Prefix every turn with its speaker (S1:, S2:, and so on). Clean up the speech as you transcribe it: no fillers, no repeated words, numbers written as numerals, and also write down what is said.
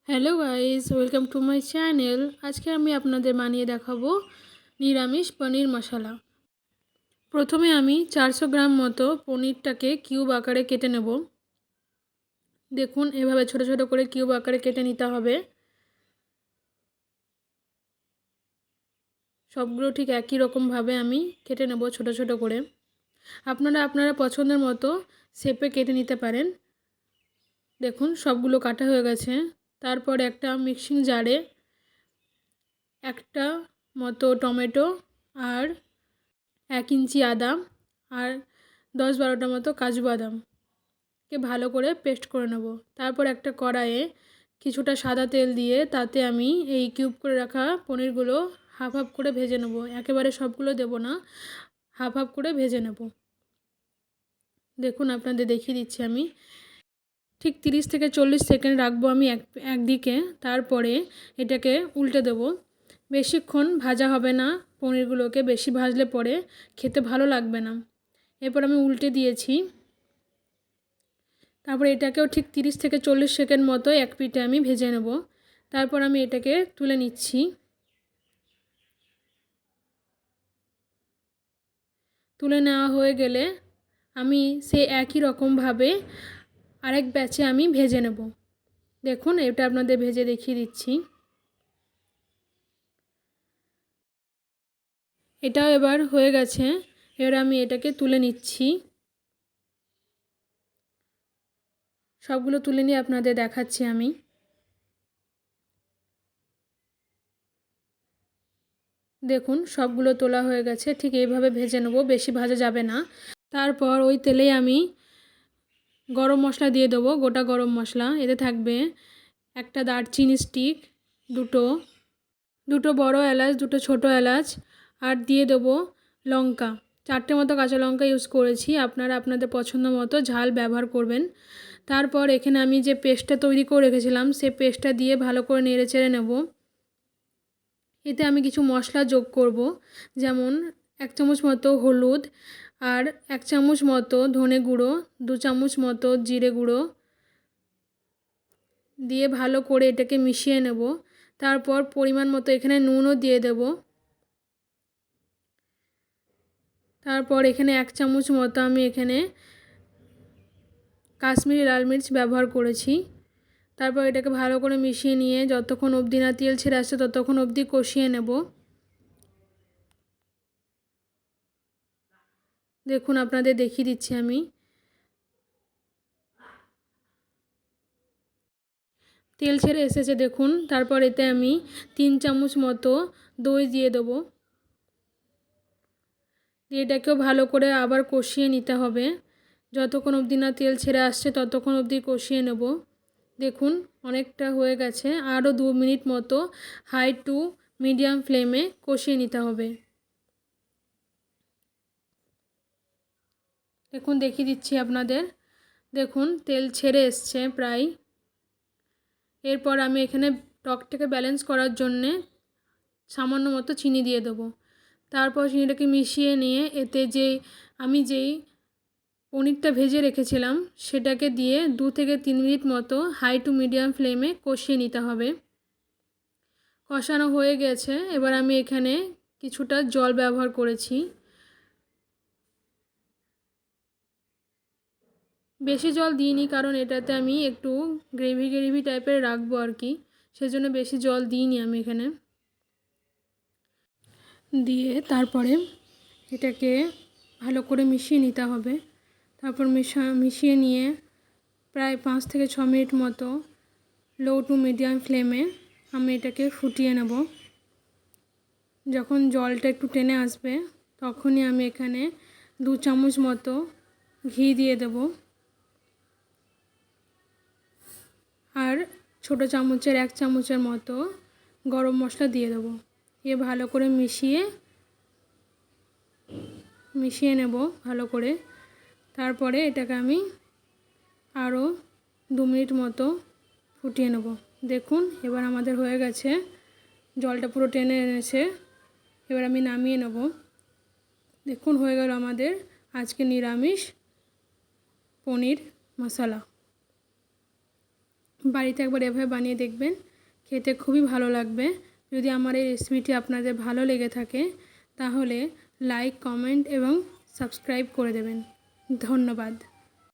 S1: Hello guys, welcome to my channel. আজকে আমি আপনাদের বানিয়ে দেখাবো নিরামিষ পনির মশলা। প্রথমে আমি 400 গ্রাম মতো পনিরটাকে কিউব আকারে কেটে নেব। দেখুন, এভাবে ছোট ছোট করে কিউব আকারে কেটে নিতে হবে। সবগুলো ঠিক একই রকমভাবে আমি কেটে নেব ছোট ছোট করে। আপনারা পছন্দের মতো শেপে কেটে নিতে পারেন। দেখুন, সবগুলো কাটা হয়ে গেছে। তারপর একটা মিক্সিং জারে একটা মতো টমেটো আর 1 ইঞ্চি আদা আর 10-12টা মতো কাজু বাদামকে ভালো করে পেস্ট করে নেব। তারপর একটা কড়াইয়ে কিছুটা সাদা তেল দিয়ে তাতে আমি এই কিউব করে রাখা পনিরগুলো হাফ হাফ করে ভেজে নেব। একেবারে সবগুলো দেব না, হাফ হাফ করে ভেজে নেব। দেখুন, আপনাদের দেখিয়ে দিচ্ছি আমি। ঠিক 30 থেকে 40 সেকেন্ড রাখবো আমি একদিকে। তারপরে এটাকে উল্টে দেব। বেশিক্ষণ ভাজা হবে না পনিরগুলোকে, বেশি ভাজলে পরে খেতে ভালো লাগবে না। এরপর আমি উল্টে দিয়েছি। তারপর এটাকেও ঠিক 30 থেকে 40 সেকেন্ড মতো এক পিঠে আমি ভেজে নেব। তারপর আমি এটাকে তুলে নিচ্ছি। তুলে নেওয়া হয়ে গেলে আমি সেই একই রকমভাবে আরেক ব্যাচে আমি ভেজে নেব। দেখুন, এটা আপনাদের ভেজে দেখিয়ে দিচ্ছি। এটাও এবার হয়ে গেছে। এবার আমি এটাকে তুলে নিচ্ছি। সবগুলো তুলে নিয়ে আপনাদের দেখাচ্ছি আমি। দেখুন, সবগুলো তোলা হয়ে গেছে। ঠিক এইভাবে ভেজে নেব, বেশি ভাজা যাবে না। তারপর ওই তেলেই আমি গরম মশলা দিয়ে দেবো, গোটা গরম মশলা। এতে থাকবে একটা দারচিনি স্টিক, দুটো বড় এলাচ, দুটো ছোট এলাচ, আর দিয়ে দেবো লঙ্কা। 4টে মতো কাঁচা লঙ্কা ইউজ করেছি। আপনারা আপনাদের পছন্দ মতো ঝাল ব্যবহার করবেন। তারপর এখানে আমি যে পেস্টটা তৈরি করে রেখেছিলাম সেই পেস্টটা দিয়ে ভালো করে নেড়ে চেড়ে নেব। এতে আমি কিছু মশলা যোগ করব, যেমন 1 চামচ মতো হলুদ আর 1 চামচ মতো ধনে গুঁড়ো, 2 চামচ মতো জিরে গুঁড়ো দিয়ে ভালো করে এটাকে মিশিয়ে নেব। তারপর পরিমাণ মতো এখানে নুনও দিয়ে দেব। তারপর এখানে 1 চামচ মতো আমি এখানে কাশ্মীরি লাল মির্চ ব্যবহার করেছি। তারপর এটাকে ভালো করে মিশিয়ে নিয়ে যতক্ষণ অবধি না তেল ছেড়ে আসছে ততক্ষণ অবধি কষিয়ে নেব। দেখুন, আপনাদের দেখিয়ে দিচ্ছি আমি। তেল ছেড়ে এসেছে দেখুন। তারপর এতে আমি 3 চামচ মতো দই দিয়ে দেবো। দিয়ে এটাকেও ভালো করে আবার কষিয়ে নিতে হবে। যতক্ষণ অবধি না তেল ছেড়ে আসছে ততক্ষণ অবধি কষিয়ে নেব। দেখুন, অনেকটা হয়ে গেছে। আরও 2 মিনিট মতো হাই টু মিডিয়াম ফ্লেমে কষিয়ে নিতে হবে। দেখুন, দেখিয়ে দিচ্ছি আপনাদের। দেখুন, তেল ছেড়ে এসছে প্রায়। এরপর আমি এখানে টকটাকে ব্যালেন্স করার জন্যে সামান্য মতো চিনি দিয়ে দেবো। তারপর চিনিটাকে মিশিয়ে নিয়ে এতে যেই পনিরটা ভেজে রেখেছিলাম সেটাকে দিয়ে 2 থেকে 3 মিনিট মতো হাই টু মিডিয়াম ফ্লেমে কষিয়ে নিতে হবে। কষানো হয়ে গেছে। এবার আমি এখানে কিছুটা জল ব্যবহার করেছি। বেশি জল দিইনি, কারণ এটাতে আমি একটু গ্রেভি গ্রেভি টাইপের রাখবো আর কি, সেজন্য বেশি জল দিইনি আমি এখানে। দিয়ে তারপরে এটাকে ভালো করে মিশিয়ে নিতে হবে। তারপর মিশিয়ে নিয়ে প্রায় 5 থেকে 6 মিনিট মতো লো টু মিডিয়াম ফ্লেমে আমি এটাকে ফুটিয়ে নেব। যখন জলটা একটু টেনে আসবে তখনই আমি এখানে 2 চামচ মতো ঘি দিয়ে দেব আর ছোটো চামচের 1 চামচের মতো গরম মশলা দিয়ে দেবো। দিয়ে ভালো করে মিশিয়ে নেব ভালো করে। তারপরে এটাকে আমি আরও 2 মিনিট মতো ফুটিয়ে নেব। দেখুন, এবার আমাদের হয়ে গেছে, জলটা পুরো টেনে এনেছে। এবার আমি নামিয়ে নেব। দেখুন, হয়ে গেল আমাদের আজকে নিরামিষ পনির মশলা। বাড়িতে একবার এভাবে বানিয়ে দেখবেন, খেতে খুবই ভালো লাগবে। যদি আমার এই রেসিপিটি আপনাদের ভালো লেগে থাকে তাহলে লাইক, কমেন্ট এবং সাবস্ক্রাইব করে দেবেন। ধন্যবাদ।